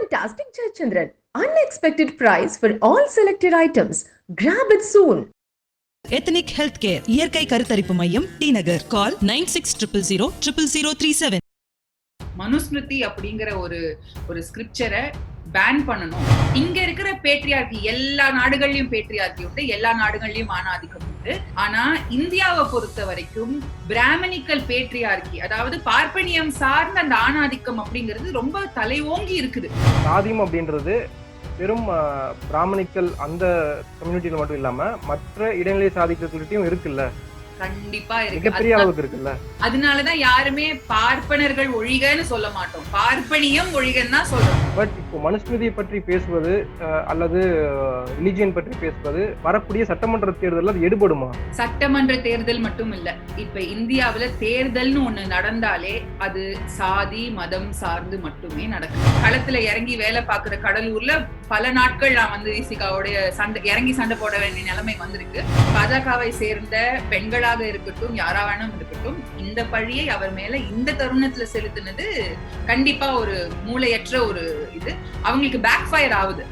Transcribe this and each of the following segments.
Fantastic Jayachandran. Unexpected price for all selected items. Grab it soon. Ethnic Healthcare இயற்கை கருத்தரிப்பு மையம் D நகர். கால் 96000037. மனுஸ்மிருதி அப்படிங்கிற ஒரு ஸ்கிரிப்சரை pan பண்ணணும். இங்க இருக்கிற பேட்ரியார்கி எல்லா நாடுகள்லயும் பேட்ரியார்கி உண்டு, எல்லா நாடுகள்லயும் ஆணாதிக்கம் உண்டு. ஆனா இந்தியாவை பொறுத்த வரைக்கும் பிராமணிக்கல் பேட்ரியார்கி, அதாவது பார்ப்பனியம் சார்ந்த அந்த ஆணாதிக்கம் அப்படிங்கிறது ரொம்ப தலை ஓங்கி இருக்குது. சாதியம் அப்படின்றது வெறும் பிராமணிக்கல் அந்த கம்யூனிட்டியில மட்டும் இல்லாம மற்ற இடைநிலை சாதிக்கக்கூடியும் இருக்குல்ல, கண்டிப்பா மிகப்பெரிய அளவுக்கு இருக்குல்ல. அதனாலதான் யாருமே பார்ப்பனர்கள் ஒழிகன்னு சொல்ல மாட்டோம், பார்ப்பனியம் ஒழிகன்னு தான் சொல்றோம். பட் இப்போ மனுஸ்மிருதியை பற்றி பேசுவது அல்லது ரிலிஜியன் பற்றி பேசுவது வரக்கூடிய சட்டமன்ற தேர்தல் அது எடுபடுமா? சட்டமன்ற தேர்தல் மட்டும் இல்ல, இப்ப இந்தியாவில தேர்தல்னு ஒண்ணு நடந்தாலே அது சாதி மதம் சார்ந்து மட்டுமே நடக்கும். களத்துல இறங்கி வேலை பாக்குற கடலூர்ல பல நாட்கள் நான் வந்து இசிகாவுடைய இறங்கி சண்டை போட வேண்டிய நிலைமை வந்திருக்கு. பாஜகவை சேர்ந்த பெண்களாக இருக்கட்டும், யாரா வேணும் இருக்கட்டும், இந்த பழியை அவர் மேல இந்த தருணத்துல செலுத்தினது கண்டிப்பா ஒரு மூளையற்ற ஒரு இது. அவங்களுக்கு பேக் ஃபயர் ஆகுது.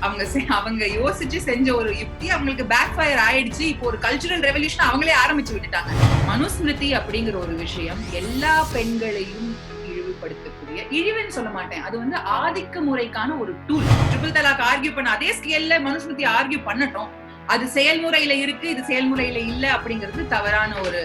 அவங்க யோசிச்சு செஞ்ச ஒரு யுக்தி அவங்களுக்கு பேக் ஃபயர் ஆயிடுச்சு. இப்போ ஒரு கல்ச்சுரல் ரெவல்யூஷன் அவங்களே ஆரம்பிச்சு விட்டுட்டாங்க. மனுஸ்மிருதி அப்படிங்கிற ஒரு விஷயம் எல்லா பெண்களையும் இழிவுபடுத்தக்கூடிய, இழிவுன்னு சொல்ல மாட்டேன், அது வந்து ஆதிக்க முறைக்கான ஒரு டூல். ட்ரிபிள் தலாக் ஆர்கியூ பண்ண அதே ஸ்கேல்ல மனுஸ்மிருதி ஆர்கியூ பண்ணட்டும். அது செயல்முறையில இருக்கு, இது செயல்முறையில இல்ல அப்படிங்கிறது தவறான ஒரு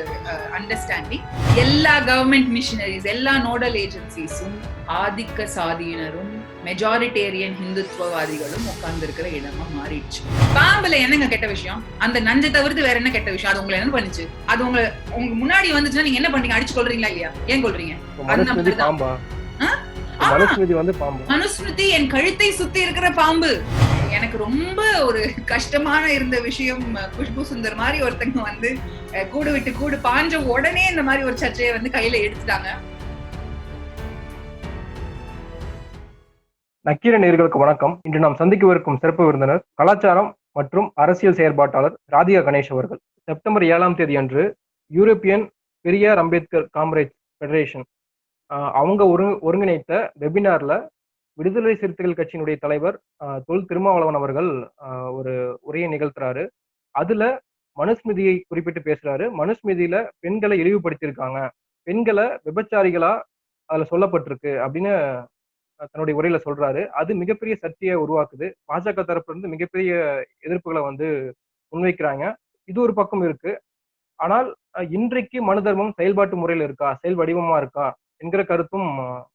அண்டர்ஸ்டாண்டிங். எல்லா கவர்மெண்ட் மிஷனரிஸ், எல்லா நோடல் ஏஜென்சிஸும் ஆதிக்க சாதியினரும் மெஜாரிட்டேரியன் ஹிந்துத்துவவாதிகளும் உட்கார்ந்து இருக்கிற இடமா மாறிடுச்சு. பாம்புல என்னங்க கெட்ட விஷயம்? அந்த நஞ்சை தவிர்த்து வேற என்ன கெட்ட விஷயம்? அது உங்களை என்ன பண்ணுச்சு? அது உங்களுக்கு முன்னாடி வந்துச்சுன்னா நீங்க என்ன பண்றீங்க? அடிச்சு கொள்றீங்களா இல்லையா? ஏன் கொள்றீங்க? மனுஸ்மிருதி என் கழுத்தை சுத்தி இருக்கிற பாம்பு. எனக்கு ரொம்ப ஒரு கஷ்டமான இருந்த விஷயம், குஷ்பு சுந்தர் மாதிரி ஒருத்தங்க வந்து கூடு விட்டு கூடு பாஞ்ச உடனே இந்த மாதிரி ஒரு சர்ச்சையை வந்து கையில எடுத்துட்டாங்க. நக்கீர நேயர்களுக்கு வணக்கம். இன்று நாம் சந்திக்கவிருக்கும் சிறப்பு விருந்தினர் கலாச்சாரம் மற்றும் அரசியல் செயற்பாட்டாளர் ராதிகா கணேஷ் அவர்கள். செப்டம்பர் 7ஆம் தேதி அன்று European Periyar Ambedkar comrades federation அவங்க ஒருங்கிணைத்த வெபினார்ல விடுதலை சிறுத்தைகள் கட்சியினுடைய தலைவர் தொல் திருமாவளவன் அவர்கள் ஒரு உரையை நிகழ்த்துறாரு. அதுல மனுஸ்மிருதியை குறிப்பிட்டு பேசுறாரு. மனுஸ்மிருதியில பெண்களை இழிவுபடுத்தியிருக்காங்க, பெண்களை விபச்சாரிகளா அதுல சொல்லப்பட்டிருக்கு அப்படின்னு தன்னுடைய உரையில சொல்றாரு. அது மிகப்பெரிய சர்ச்சையை உருவாக்குது. பாஜக தரப்புல இருந்து மிகப்பெரிய எதிர்ப்புகளை வந்து முன்வைக்கிறாங்க. இது ஒரு பக்கம் இருக்கு. ஆனால் இன்றைக்கு மனு தர்மம் செயல்பாட்டு முறையில இருக்கா, செயல் வடிவமா இருக்கா என்கிற கருத்தும்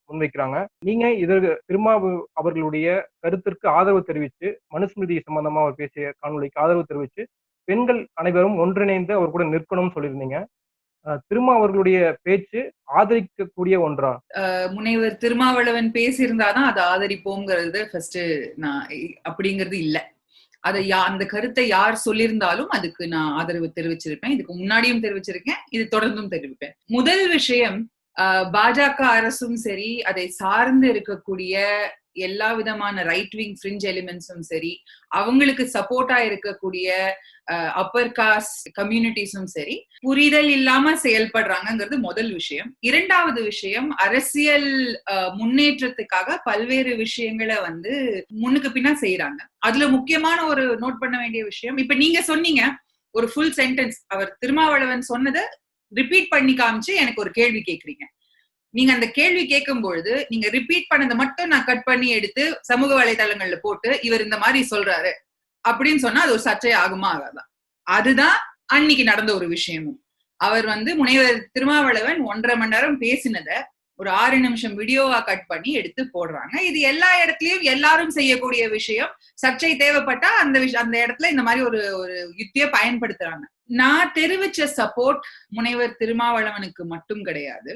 முன்வைக்கிறாங்க. நீங்க இதற்கு திருமாவு அவர்களுடைய கருத்திற்கு ஆதரவு தெரிவித்து, மனுஸ்மிருதி சம்பந்தமா அவர் பேசிய காணொலிக்கு ஆதரவு தெரிவித்து பெண்கள் அனைவரும் ஒன்றிணைந்து அவர் கூட நிற்கணும்னு சொல்லியிருந்தீங்க. திருமா அவர்களுடைய பேச்சு ஆதரிக்கக்கூடிய ஒன்றா? முனைவர் திருமாவளவன் பேசியிருந்தாதான் அதை ஆதரிப்போங்கிறது ஃபர்ஸ்ட் நான் அப்படிங்கிறது இல்ல. அதை அந்த கருத்தை யார் சொல்லியிருந்தாலும் அதுக்கு நான் ஆதரவு தெரிவிச்சிருப்பேன். இதுக்கு முன்னாடியும் தெரிவிச்சிருக்கேன், இது தொடர்ந்தும் தெரிவிப்பேன். முதல் விஷயம், பாஜக அரசும் சரி, அதை சார்ந்து இருக்கக்கூடிய எல்லா விதமான ரைட் விங் ஃப்ரிஞ்ச் எலிமெண்ட்ஸும் சரி, அவங்களுக்கு சப்போர்ட்டா இருக்கக்கூடிய அப்பர் காஸ்ட் கம்யூனிட்டிஸும் சரி, புரிதல் இல்லாம செயல்படுறாங்கிறது முதல் விஷயம். இரண்டாவது விஷயம், அரசியல் முன்னேற்றத்துக்காக பல்வேறு விஷயங்களை வந்து முன்னுக்கு பின்னா செய்யறாங்க. அதுல முக்கியமான ஒரு நோட் பண்ண வேண்டிய விஷயம், இப்ப நீங்க சொன்னீங்க ஒரு ஃபுல் சென்டென்ஸ், அவர் திருமாவளவன் சொன்னதை ரிப்பீட் பண்ணி காமிச்சு எனக்கு ஒரு கேள்வி கேக்குறீங்க. நீங்க அந்த கேள்வி கேட்கும் பொழுது நீங்க ரிப்பீட் பண்ணதை மட்டும் நான் கட் பண்ணி எடுத்து சமூக வலைதளங்கள்ல போட்டு இவர் இந்த மாதிரி சொல்றாரு அப்படின்னு சொன்னா அது ஒரு சர்ச்சை ஆகுமா ஆகாதான்? அதுதான் அன்னைக்கு நடந்த ஒரு விஷயமும். அவர் வந்து முனைவர் திருமாவளவன் 1.5 மணி நேரம் பேசினத ஒரு 6 நிமிஷம் வீடியோவா கட் பண்ணி எடுத்து போடுறாங்க. இது எல்லா இடத்துலயும் எல்லாரும் செய்யக்கூடிய விஷயம். சர்ச்சை தேவைப்பட்டா அந்த இடத்துல இந்த மாதிரி ஒரு யுக்தியை பயன்படுத்துறாங்க. நான் தெரிவிச்ச சப்போர்ட் முனைவர் திருமாவளவனுக்கு மட்டும் கிடையாது.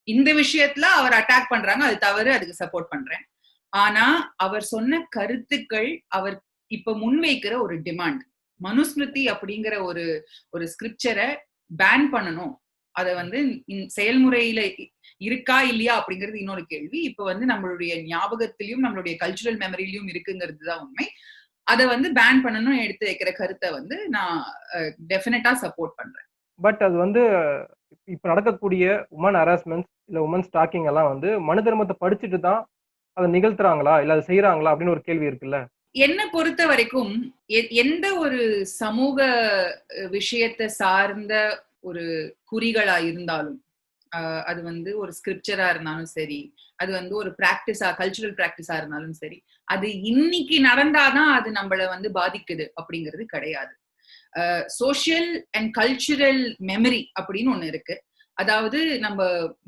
இந்த விஷயத்துல அவர் அட்டாக் பண்றாங்க, அது தவறு, அதுக்கு சப்போர்ட் பண்றேன். ஆனா அவர் சொன்ன கருத்துக்கள், அவர் இப்ப முன்வைக்கிற ஒரு டிமாண்ட், மனுஸ்மிருதி அப்படிங்கிற ஒரு ஸ்கிரிப்சரை பேன் பண்ணணும், அதை வந்து செயல்முறையில இருக்கா இல்லையா அப்படிங்கிறது இன்னொரு கேள்வி. இப்ப வந்து நம்மளுடைய ஞாபகத்திலையும் நம்மளுடைய கல்ச்சுரல் மெமரியிலையும் இருக்குங்கிறது தான் உண்மை. அதை வந்து பேன் பண்ணணும் எடுத்து வைக்கிற கருத்தை வந்து நான் டெஃபினட்டா சப்போர்ட் பண்றேன். பட் அது வந்து இப்ப நடக்கக்கூடிய உமன் ஹராஸ்மெண்ட் இல்ல உமன் ஸ்டாக்கிங் எல்லாம் வந்து மனு தர்மத்தை படிச்சுட்டு தான் அதை நிகழ்த்துறாங்களா இல்ல அதை செய்யறாங்களா அப்படின்னு ஒரு கேள்வி இருக்குல்ல. என்ன பொறுத்த வரைக்கும் எந்த ஒரு சமூக விஷயத்தை சார்ந்த ஒரு குறிகளா இருந்தாலும், அது வந்து ஒரு ஸ்கிரிப்சரா இருந்தாலும் சரி, அது வந்து ஒரு பிராக்டிஸா கல்ச்சுரல் பிராக்டிஸா இருந்தாலும் சரி, அது இன்னைக்கு நடந்தாதான் அது நம்மள வந்து பாதிக்குது அப்படிங்கிறது கிடையாது. சோஷியல் அண்ட் கல்ச்சுரல் மெமரி அப்படின்னு ஒண்ணு இருக்கு. அதாவது நம்ம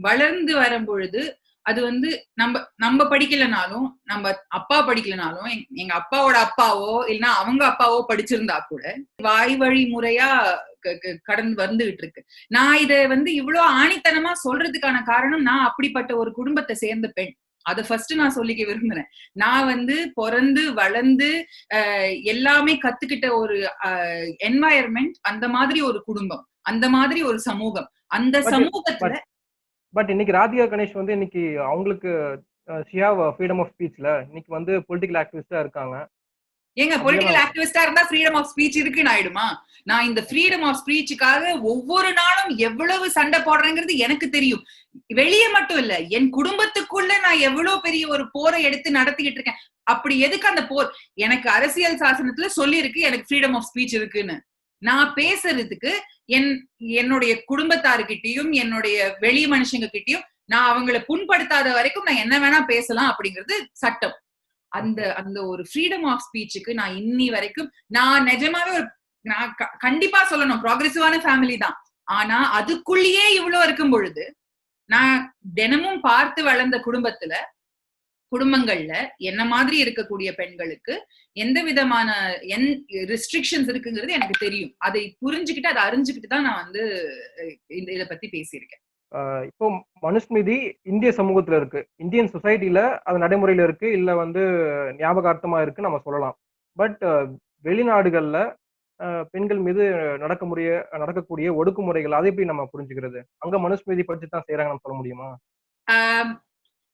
வளர்ந்து வரும் பொழுது அது வந்து நம்ம நம்ம படிக்கலனாலும், நம்ம அப்பா படிக்கலனாலும், எங்க அப்பாவோட அப்பாவோ இல்லைன்னா அவங்க அப்பாவோ படிச்சிருந்தா கூட வாய் வழி முறையா கடந்து வந்துகிட்டு இருக்கு. நான் இத வந்து இவ்வளவு ஆணித்தனமா சொல்றதுக்கான காரணம், நான் அப்படிப்பட்ட ஒரு குடும்பத்தை சேர்ந்த பெண். அத ஃபர்ஸ்ட் நான் சொல்லிக்க விரும்புறேன். நான் வந்து பிறந்து வளர்ந்து எல்லாமே கத்துக்கிட்ட ஒரு என்வாயர்மெண்ட், அந்த மாதிரி ஒரு குடும்பம், அந்த மாதிரி ஒரு சமூகம். அந்த சமூகத்துல பட் இன்னைக்கு ராதிகா கணேஷ் வந்து இன்னைக்கு அவங்களுக்கு ஃப்ரீடம் ஆஃப் ஸ்பீச்ல இன்னைக்கு வந்து பொலிட்டிக்கல் ஆக்டிவிஸ்டா இருக்காங்க. ஏங்க பொலிட்டிக்கல் ஆக்டிவிஸ்டா இருந்தா ஃப்ரீடம் ஆஃப் ஸ்பீச் இருக்குன்னு ஆயிடுமா? நான் இந்த ஃப்ரீடம் ஆஃப் ஸ்பீச்சுக்காக ஒவ்வொரு நாளும் எவ்வளவு சண்டை போடுறேங்கிறது எனக்கு தெரியும். வெளியே மட்டும் இல்ல, என் குடும்பத்துக்குள்ள நான் எவ்வளவு பெரிய ஒரு போரை எடுத்து நடத்திக்கிட்டு இருக்கேன். அப்படி எதுக்கு அந்த போர்? எனக்கு அரசியல் சாசனத்துல சொல்லி இருக்கு எனக்கு ஃப்ரீடம் ஆஃப் ஸ்பீச் இருக்குன்னு. நான் பேசுறதுக்கு என்னுடைய குடும்பத்தாருக்கிட்டையும் என்னுடைய வெளி மனுஷங்க கிட்டையும் நான் அவங்களை புண்படுத்தாத வரைக்கும் நான் என்ன வேணா பேசலாம் அப்படிங்கிறது சட்டம். அந்த அந்த ஒரு ஃப்ரீடம் ஆஃப் ஸ்பீச்சுக்கு நான் இன்னி வரைக்கும் நான் நிஜமாவே நான் கண்டிப்பா சொல்லணும், ப்ராக்ரெசிவான ஃபேமிலி தான். ஆனா அதுக்குள்ளேயே இவ்வளவு இருக்கும் பொழுது, நான் தினமும் பார்த்து வளர்ந்த குடும்பங்கள்ல என்ன மாதிரி இருக்கக்கூடிய பெண்களுக்கு எந்த விதமான ரெஸ்ட்ரிக்ஷன்ஸ் இருக்குங்கிறது எனக்கு தெரியும். அதை புரிஞ்சுக்கிட்டு அதை அறிஞ்சுக்கிட்டு தான் நான் வந்து இத பத்தி பேசியிருக்கேன். இப்போ மனுஸ்மிருதி இந்திய சமூகத்துல இருக்கு, இந்தியன் சொசைட்டில அது நடைமுறையில இருக்கு, இல்ல வந்து ஞாபகார்த்தமா இருக்கு நம்ம சொல்லலாம். பட் வெளிநாடுகள்ல பெண்கள் மீது நடக்கக்கூடிய ஒடுக்குமுறைகள் அதை எப்படி நம்ம புரிஞ்சுக்கிறது? அங்க மனுஸ்மிருதி படிச்சு தான் செய்யறாங்க நம்ம சொல்ல முடியுமா?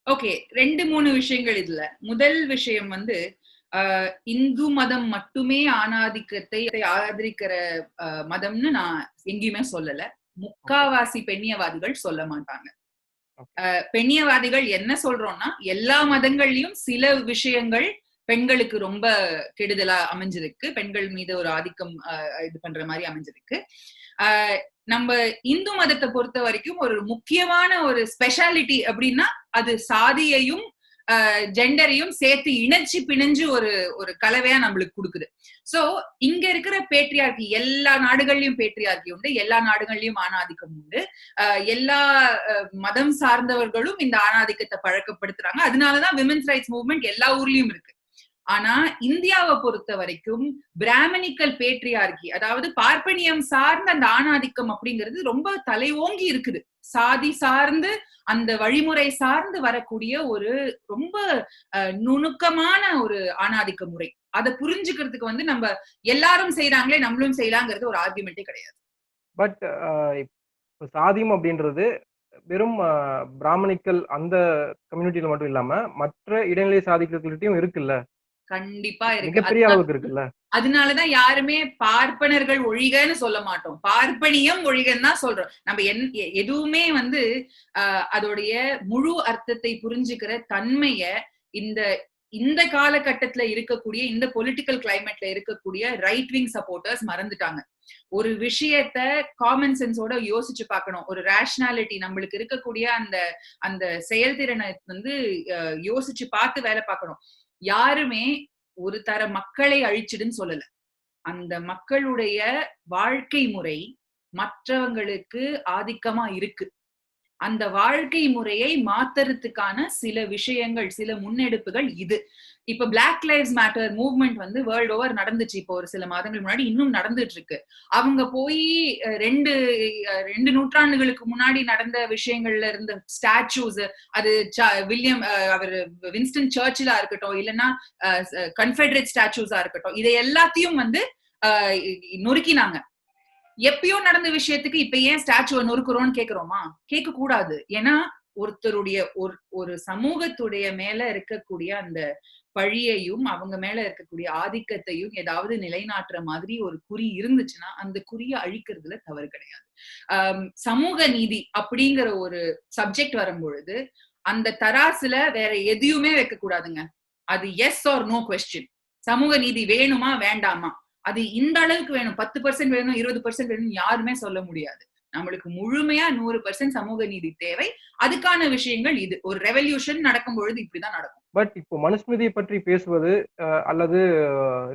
ஓகே, 2-3 விஷயங்கள் இதுல. முதல் விஷயம் வந்து இந்து மதம் மட்டுமே ஆணாதிக்கத்தை ஆதரிக்கிற மதம்னு நான் எங்கேயுமே சொல்லல. முக்காவாசி பெண்ணியவாதிகள் சொல்ல மாட்டாங்க. பெண்ணியவாதிகள் என்ன சொல்றோம்னா, எல்லா மதங்கள்லயும் சில விஷயங்கள் பெண்களுக்கு ரொம்ப கெடுதலா அமைஞ்சிருக்கு, பெண்கள் மீது ஒரு ஆதிக்கம் இது பண்ற மாதிரி அமைஞ்சிருக்கு. நம்ம இந்து மதத்தை பொறுத்த வரைக்கும் ஒரு முக்கியமான ஒரு ஸ்பெஷாலிட்டி அப்படின்னா அது சாதியையும் ஜெண்டரையும் சேர்த்து இணைச்சு பிணைஞ்சு ஒரு கலவையா நம்மளுக்கு கொடுக்குது. சோ இங்க இருக்கிற பேட்ரியார்கி, எல்லா நாடுகள்லயும் பேட்ரியார்கி உண்டு, எல்லா நாடுகள்லயும் ஆணாதிக்கம் உண்டு, எல்லா மதம் சார்ந்தவர்களும் இந்த ஆணாதிக்கத்தை பழக்கப்படுத்துறாங்க. அதனாலதான் விமென்ஸ் ரைட்ஸ் மூவ்மெண்ட் எல்லா ஊர்லயும் இருக்கு. ஆனா இந்தியாவை பொறுத்த வரைக்கும் பிராமணிக்கல் பேட்ரியார்கி, அதாவது பார்ப்பனியம் சார்ந்த அந்த ஆணாதிக்கம் அப்படிங்கிறது ரொம்ப தலை ஓங்கி இருக்குது. சாதி சார்ந்து அந்த வழிமுறை சார்ந்து வரக்கூடிய ஒரு ரொம்ப நுணுக்கமான ஒரு ஆணாதிக்க முறை. அதை புரிஞ்சுக்கிறதுக்கு வந்து நம்ம எல்லாரும் செய்யறாங்களே நம்மளும் செய்யலாங்கிறது ஒரு ஆர்குமெண்டே கிடையாது. பட் சாதியம் அப்படின்றது வெறும் பிராமணிக்கல் அந்த கம்யூனிட்டியில மட்டும் இல்லாம மற்ற இடைநிலை சாதிக்கள்கிட்டயும் இருக்குல்ல? கண்டிப்பா இருக்கு, மிகப்பெரிய அளவுக்கு இருக்குல்ல. அதனாலதான் யாருமே பார்ப்பனர்கள் ஒழிகன்னு சொல்ல மாட்டோம், பார்ப்பனியம் ஒழிகன்னு தான் சொல்றோம். நம்ம எதுவுமே வந்து அதோடைய முழு அர்த்தத்தை புரிஞ்சுக்கிற தன்மைய இந்த காலகட்டத்துல இருக்கக்கூடிய இந்த பொலிட்டிக்கல் கிளைமேட்ல இருக்கக்கூடிய ரைட் விங் சப்போர்ட்டர்ஸ் மறந்துட்டாங்க. ஒரு விஷயத்த காமன் சென்ஸோட யோசிச்சு பார்க்கணும். ஒரு ரேஷனாலிட்டி நம்மளுக்கு இருக்கக்கூடிய அந்த செயல்திறனை வந்து யோசிச்சு பார்த்து வேலை பார்க்கணும். யாருமே ஒரு தர மக்களை அழிச்சிடுன்னு சொல்லல. அந்த மக்களுடைய வாழ்க்கை முறை மற்றவங்களுக்கு ஆதிக்கமா இருக்கு. அந்த வாழ்க்கை முறையை மாத்துறதுக்கான சில விஷயங்கள், சில முன்னெடுப்புகள் இது. இப்ப பிளாக் லைவ்ஸ் மேட்டர் மூவ்மெண்ட் வந்து வேர்ல்ட் ஓவர் நடந்துச்சு. இப்போ ஒரு சில மாதங்கள் முன்னாடி இன்னும் நடந்துட்டு இருக்கு. அவங்க போய் 2 நூற்றாண்டுகளுக்கு முன்னாடி நடந்த விஷயங்கள்ல இருந்த ஸ்டாச்சூஸ், அது அவர் வின்ஸ்டன் சர்ச்சிலா இருக்கட்டும், இல்லைன்னா கன்ஃபெடரேட் ஸ்டாச்சூஸா இருக்கட்டும், இதை எல்லாத்தையும் வந்து நொறுக்கினாங்க. எப்பயோ நடந்த விஷயத்துக்கு இப்ப ஏன் ஸ்டாச்சுவை நொறுக்குறோம்னு கேக்குறோமா? கேட்க கூடாது. ஏன்னா ஒருத்தருடைய ஒரு சமூகத்துடைய மேல இருக்கக்கூடிய அந்த பழியையும் அவங்க மேல இருக்கக்கூடிய ஆதிக்கத்தையும் ஏதாவது நிலைநாட்டுற மாதிரி ஒரு குறி இருந்துச்சுன்னா அந்த குறியை அழிக்கிறதுல தவறு கிடையாது. சமூக நீதி அப்படிங்கிற ஒரு சப்ஜெக்ட் வரும்பொழுது அந்த தராசுல வேற எதையுமே வைக்க கூடாதுங்க. அது எஸ் ஆர் நோ கொஸ்டின். சமூக நீதி வேணுமா வேண்டாமா, அது இந்த அளவுக்கு வேணும், 10% வேணும், 20% வேணும் யாருமே சொல்ல முடியாது. நம்மளுக்கு முழுமையா 100% சமூக நீதி தேவை. அதுக்கான விஷயங்கள் இது. ஒரு ரெவல்யூஷன் நடக்கும் பொழுது இப்படிதான் நடக்கும். பட் இப்போ மனுஸ்மிருதியை பற்றி பேசுவது அல்லது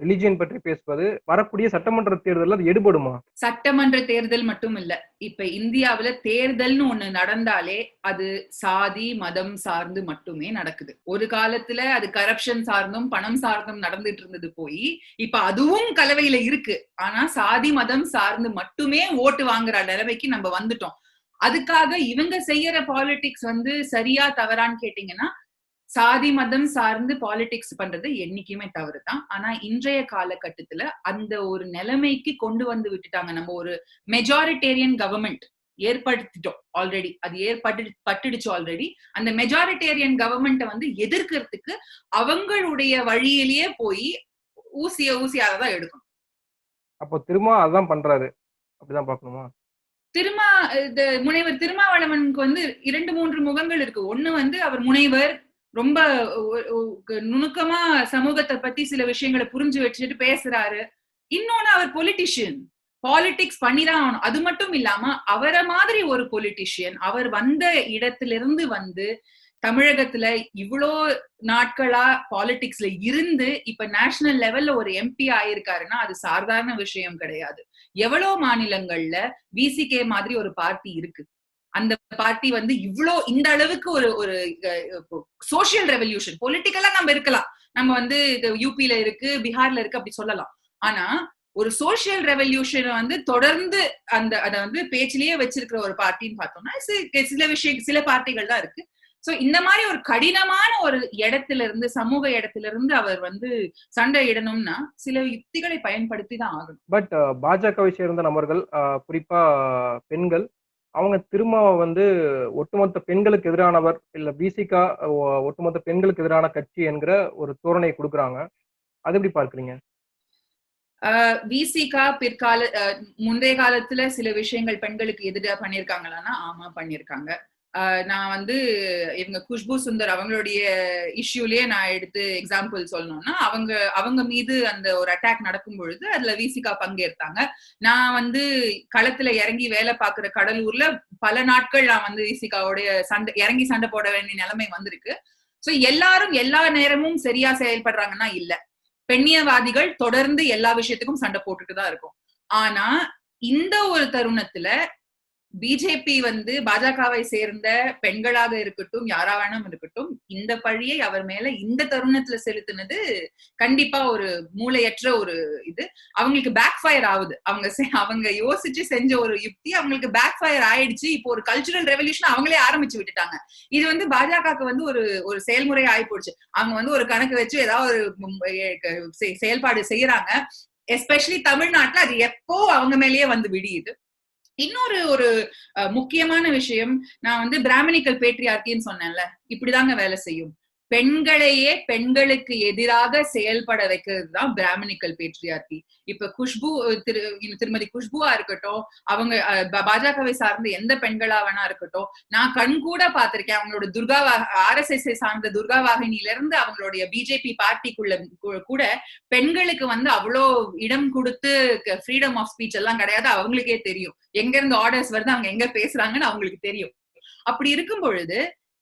ரிலிஜியன் பற்றி பேசுவது வரக்கூடிய சட்டமன்ற தேர்தல் அது எடுபடுமா? சட்டமன்ற தேர்தல் மட்டும் இல்ல, இப்ப இந்தியாவுல தேர்தல்னு ஒண்ணு நடந்தாலே அது சாதி மதம் சார்ந்து மட்டுமே நடக்குது. ஒரு காலத்துல அது கரப்ஷன் சார்ந்தும் பணம் சார்ந்தும் நடந்துட்டு இருந்தது போய் இப்ப அதுவும் கலவையில இருக்கு. ஆனா சாதி மதம் சார்ந்து மட்டுமே ஓட்டு வாங்குற நிலைமைக்கு நம்ம வந்துட்டோம். அதுக்காக இவங்க செய்யற பாலிடிக்ஸ் சரியா தவறான்னு கேட்டீங்கன்னா, சாதி மதம் சார்ந்து பாலிடிக்ஸ் பண்றது என்னைக்குமே தவறுதான். ஆனா இன்றைய காலகட்டத்துல அந்த ஒரு நிலைமைக்கு கொண்டு வந்து விட்டுட்டாங்க. நம்ம ஒரு மெஜாரிட்டேரியன் கவர்மெண்ட் ஏற்படுத்திட்டோம் ஆல்ரெடி. அது ஏற்பட்டுடுச்சு ஆல்ரெடி. அந்த மெஜாரிட்டேரியன் கவர்மெண்ட்டை எதிர்க்கிறதுக்கு அவங்களுடைய வழியிலேயே போய் ஊசியாதான் எடுக்கணும். அப்போ திரும்ப அதான் பண்றாரு, அப்படிதான் பாக்கணுமா? முனைவர் திருமாவளவனுக்கு 2-3 முகங்கள் இருக்கு. ஒண்ணு அவர் முனைவர், ரொம்ப நுணுக்கமா சமூகத்தை பத்தி சில விஷயங்களை புரிஞ்சு வச்சுட்டு பேசுறாரு. இன்னொன்னு அவர் பொலிட்டிஷியன், பாலிடிக்ஸ் பண்ணிதான் ஆகணும். அது மட்டும் இல்லாம அவரை மாதிரி ஒரு பொலிட்டிஷியன் அவர் வந்த இடத்திலிருந்து தமிழகத்துல இவ்வளோ நாட்களா பாலிடிக்ஸ்ல இருந்து இப்ப நேஷனல் லெவல்ல ஒரு எம்பி ஆயிருக்காருன்னா அது சாதாரண விஷயம் கிடையாது. எவ்வளவு மாநிலங்கள்ல விசிகே மாதிரி ஒரு பார்ட்டி இருக்கு. அந்த பார்ட்டி இவ்வளோ இந்த அளவுக்கு ஒரு சோசியல் ரெவல்யூஷன், பொலிட்டிக்கலா நம்ம இருக்கலாம், நம்ம யூபில இருக்கு, பீகார்ல இருக்கு அப்படி சொல்லலாம். ஆனா ஒரு சோசியல் ரெவல்யூஷன் தொடர்ந்து அத பேச்சிலேயே வச்சிருக்கிற ஒரு பார்ட்டின்னு பார்த்தோம்னா சில பார்ட்டிகள் தான் இருக்கு. சோ இந்த மாதிரி ஒரு கடினமான ஒரு இடத்துல இருந்து, சமூக இடத்துல இருந்து அவர் சண்டை இடணும்னா சில யுக்திகளை பயன்படுத்தி தான் ஆகணும். பட் பாஜகவை சேர்ந்த நபர்கள், குறிப்பா பெண்கள், அவங்க திருமாவை ஒட்டுமொத்த பெண்களுக்கு எதிரானவர், இல்ல பிசிகா ஒட்டுமொத்த பெண்களுக்கு எதிரான கட்சி என்கிற ஒரு தோரணை கொடுக்குறாங்க. அது எப்படி பார்க்கறீங்க? விசிகா முந்தைய காலத்துல சில விஷயங்கள் பெண்களுக்கு எதிராக பண்ணிருக்காங்களான்னா ஆமா பண்ணிருக்காங்க. நான் இவங்க குஷ்பு சுந்தர் அவங்களுடைய இஷ்யூலயே நான் எடுத்து எக்ஸாம்பிள் சொல்லணும்னா, அவங்க மீது அந்த ஒரு அட்டாக் நடக்கும் பொழுது அதுல விசிகா பங்கேற்றாங்க. நான் களத்துல இறங்கி வேலை பாக்குற கடலூர்ல பல நாட்கள் நான் விசிகாவுடைய இறங்கி சண்டை போட வேண்டிய நிலைமை வந்திருக்கு. சோ எல்லாரும் எல்லா நேரமும் சரியா செயல்படுறாங்கன்னா இல்ல. பெண்ணியவாதிகள் தொடர்ந்து எல்லா விஷயத்துக்கும் சண்டை போட்டுட்டுதான் இருக்கும். ஆனா இந்த ஒரு தருணத்துல பிஜேபி பாஜகவை சேர்ந்த பெண்களாக இருக்கட்டும், யாரா வேணும் இருக்கட்டும், இந்த பழியை அவர் மேல இந்த தருணத்துல செலுத்தினது கண்டிப்பா ஒரு மூளையற்ற ஒரு இது. அவங்களுக்கு பேக் ஃபயர் ஆகுது. அவங்க யோசிச்சு செஞ்ச ஒரு யுக்தி அவங்களுக்கு பேக் ஃபயர் ஆயிடுச்சு. இப்போ ஒரு கல்ச்சுரல் ரெவல்யூஷன் அவங்களே ஆரம்பிச்சு விட்டுட்டாங்க. இது பாஜகவுக்கு ஒரு செயல்முறை ஆகி போச்சு. அவங்க ஒரு கணக்கு வச்சு ஏதாவது ஒரு செயல்பாடு செய்யறாங்க. எஸ்பெஷலி தமிழ்நாட்டுல அது எப்போ அவங்க மேலேயே விடியுது. இன்னொரு ஒரு முக்கியமான விஷயம், நான் பிராமணிக்கல் பேட்ரியார்கின்னு சொன்னேன்ல, இப்படிதாங்க வேலை செய்யும். பெண்களையே பெண்களுக்கு எதிராக செயல்பட வைக்கிறது தான் பிராமணிக்கல் பேட்ரியார்கி. இப்ப திருமதி குஷ்புவா இருக்கட்டும், அவங்க பாஜகவை சார்ந்த எந்த பெண்களா வேணா இருக்கட்டும், நான் கண் கூட பாத்திருக்கேன். அவங்களோட RSS சார்ந்த துர்கா வாகினில இருந்து அவங்களுடைய பிஜேபி பார்ட்டிக்குள்ள கூட பெண்களுக்கு அவ்வளோ இடம் கொடுத்து ஃப்ரீடம் ஆஃப் ஸ்பீச் எல்லாம் கிடையாது. அவங்களுக்கே தெரியும் எங்க இருந்து ஆர்டர்ஸ் வருது, அவங்க எங்க பேசுறாங்கன்னு அவங்களுக்கு தெரியும். அப்படி இருக்கும் பொழுது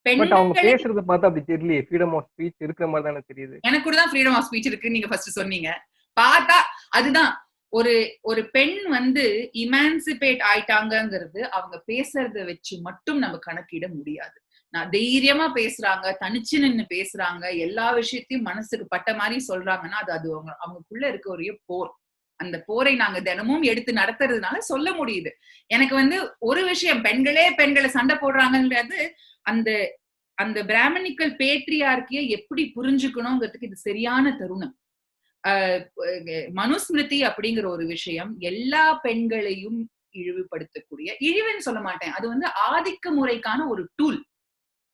அவங்க பேசுறத பார்த்தா அப்படி தெரியலையே, ஃப்ரீடம் ஆஃப் ஸ்பீச் இருக்கிற மாதிரி தானே தெரியுது. எனக்கு கூட தான் ஃப்ரீடம் ஆஃப் ஸ்பீச் இருக்குன்னு நீங்க ஃபர்ஸ்ட் சொன்னீங்க. பார்த்தா அதுதான் ஒரு பெண் இமான்சிபேட் ஆயிட்டாங்கிறது அவங்க பேசுறத வச்சு மட்டும் நம்ம கணக்கிட முடியாது. நான் தைரியமா பேசுறாங்க, தனிச்சு நின்னு பேசுறாங்க, எல்லா விஷயத்தையும் மனசுக்கு பட்ட மாதிரி சொல்றாங்கன்னா அது அவங்களுக்குள்ள இருக்க ஒரே போர். அந்த போரை நாங்க தினமும் எடுத்து நடத்துறதுனால சொல்ல முடியுது. எனக்கு ஒரு விஷயம், பெண்களை சண்டை போடுறாங்கன்றது அந்த பிராமணிக்கல் பேட்ரியார்கியை எப்படி புரிஞ்சுக்கணுங்கிறதுக்கு இது சரியான தருணம். மனுஸ்மிருதி அப்படிங்கிற ஒரு விஷயம் எல்லா பெண்களையும் இழிவுபடுத்தக்கூடிய, இழிவுன்னு சொல்ல மாட்டேன், அது ஆதிக்க முறைக்கான ஒரு டூல்.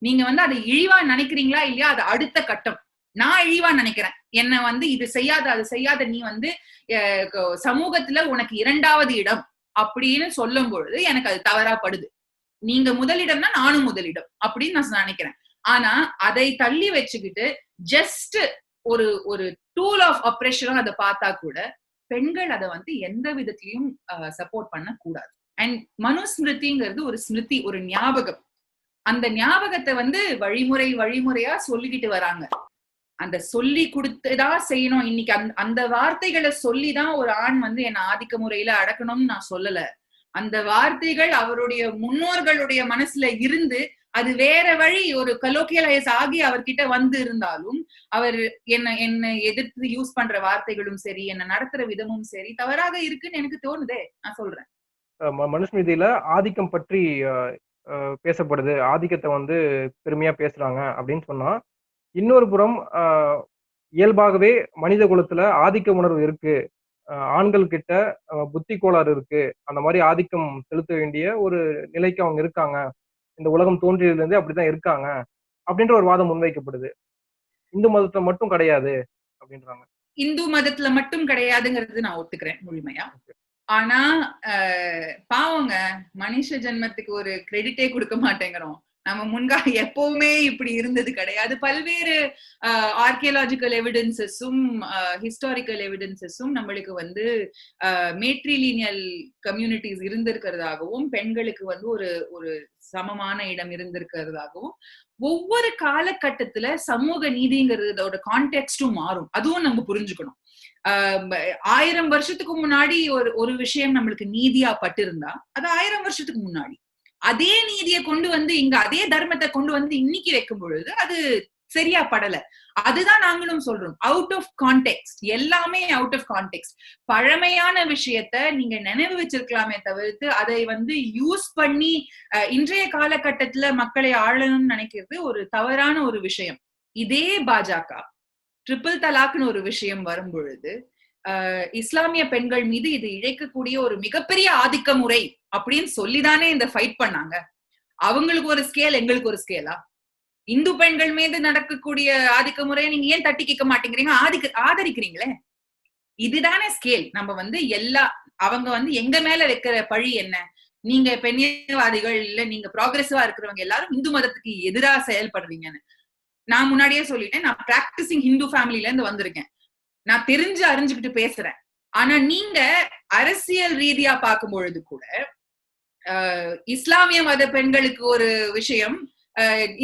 நீங்க அதை இழிவா நினைக்கிறீங்களா இல்லையா, அது அடுத்த கட்டம். நான் இழிவா நினைக்கிறேன், என்ன இது செய்யாத அது செய்யாத, நீ சமூகத்துல உனக்கு 2வது இடம் அப்படின்னு சொல்லும் பொழுது எனக்கு அது தவறாப்படுது. நீங்க முதலிடம்னா நானும் முதலிடம் அப்படின்னு நான் நினைக்கிறேன். ஆனா அதை தள்ளி வச்சுக்கிட்டு ஜஸ்ட் ஒரு ஒரு டூல் ஆஃப் ஆப்ரேஷனும் அதை பார்த்தா கூட பெண்கள் அதை வந்து எந்த விதத்திலையும் சப்போர்ட் பண்ண கூடாது. அண்ட் மனுஸ்மிருதிங்கிறது ஒரு ஸ்மிருதி, ஒரு ஞாபகம். அந்த ஞாபகத்தை வந்து வழிமுறையா சொல்லிக்கிட்டு வராங்க. அந்த சொல்லி கொடுத்துதான் செய்யணும். இன்னைக்கு அந்த வார்த்தைகளை சொல்லிதான் ஒரு ஆண் வந்து என்ன ஆதிக்க முறையில அடக்கணும்னு நான் சொல்லல. அந்த வார்த்தைகள் அவருடைய முன்னோர்களுடைய மனசுல இருந்து அது வேற வழி ஒரு கலோக்கியலைஸ் ஆகி அவர்கிட்ட வந்து இருந்தாலும் அவர் என்ன எதிர்த்து யூஸ் பண்ற வார்த்தைகளும் சரி, என்ன நடத்துற விதமும் சரி தவறாக இருக்குன்னு எனக்கு தோணுதே. நான் சொல்றேன். மனுஸ்மிருதியில ஆதிக்கம் பற்றி பேசப்படுது, ஆதிக்கத்தை வந்து பெருமையா பேசுறாங்க அப்படின்னு சொன்னா, இன்னொரு புறம் இயல்பாகவே மனித குலத்துல ஆதிக்க உணர்வு இருக்கு, ஆண்கள் கிட்ட புத்தி கோளாறு இருக்கு, அந்த மாதிரி ஆதிக்கம் செலுத்த வேண்டிய ஒரு நிலைக்கு அவங்க இருக்காங்க, இந்த உலகம் தோன்றியதுல இருந்தே அப்படிதான் இருக்காங்க அப்படின்ற ஒரு வாதம் முன்வைக்கப்படுது. இந்து மதத்துல மட்டும் கிடையாது அப்படின்றாங்க. இந்து மதத்துல மட்டும் கிடையாதுங்கிறது நான் ஒத்துக்கிறேன் முழுமையா. ஆனா பாவங்க, மனுஷ ஜென்மத்துக்கு ஒரு கிரெடிட்டே கொடுக்க மாட்டேங்கிறோம். நம்ம முன்கால எப்பவுமே இப்படி இருந்தது கிடையாது. பல்வேறு ஆர்கியலாஜிக்கல் எவிடன்சஸும் ஹிஸ்டாரிக்கல் எவிடன்சஸும் நம்மளுக்கு வந்து மேட்ரிலீனியல் கம்யூனிட்டிஸ் இருந்திருக்கிறதாகவும், பெண்களுக்கு வந்து ஒரு சமமான இடம் இருந்திருக்கிறதாகவும், ஒவ்வொரு காலகட்டத்துல சமூக நீதிங்கிறதோட கான்டெக்ஸ்டும் மாறும். அதுவும் நம்ம புரிஞ்சுக்கணும். 1000 வருஷத்துக்கு முன்னாடி ஒரு விஷயம் நம்மளுக்கு நீதியா பட்டிருந்தா அது 1000 வருஷத்துக்கு முன்னாடி. அதே நீதியை கொண்டு வந்து இங்க அதே தர்மத்தை கொண்டு வந்து இன்னைக்கு வைக்கும் பொழுது அது சரியா படல. அதுதான் நாங்களும் சொல்றோம், அவுட் ஆஃப் கான்டெக்ஸ்ட். எல்லாமே அவுட் ஆஃப் கான்டெக்ஸ்ட். பழமையான விஷயத்த நீங்க நினைவு வச்சிருக்கலாமே தவிர்த்து அதை வந்து யூஸ் பண்ணி இன்றைய காலகட்டத்துல மக்களை ஆளணும்னு நினைக்கிறது ஒரு தவறான ஒரு விஷயம். இதே பாஜக ட்ரிபிள் தலாக்னு ஒரு விஷயம் வரும் பொழுது இஸ்லாமிய பெண்கள் மீது இது இழைக்கக்கூடிய ஒரு மிகப்பெரிய ஆதிக்க முறை அப்படின்னு சொல்லிதானே இந்த ஃபைட் பண்ணாங்க. அவங்களுக்கு ஒரு ஸ்கேல், எங்களுக்கு ஒரு ஸ்கேலா? இந்து பெண்கள் மீது நடக்கக்கூடிய ஆதிக்க முறையை நீங்க ஏன் தட்டி கேட்க மாட்டேங்கிறீங்க? ஆதரிக்கிறீங்களே. இதுதானே ஸ்கேல். நம்ம வந்து அவங்க வந்து எங்க மேல வைக்கிற பழி என்ன? நீங்க பெண்ணியவாதிகள் இல்ல, நீங்க ப்ராக்ரெசிவா இருக்கிறவங்க எல்லாரும் இந்து மதத்துக்கு எதிராக செயல்படுறீங்கன்னு. நான் முன்னாடியே சொல்லிட்டேன், நான் பிராக்டிசிங் ஹிந்து ஃபேமிலில இருந்து வந்திருக்கேன். நான் தெரிஞ்சு அறிஞ்சுக்கிட்டு பேசுறேன். ஆனா நீங்க அரசியல் ரீதியா பார்க்கும் பொழுது கூட இஸ்லாமிய மத பெண்களுக்கு ஒரு விஷயம்,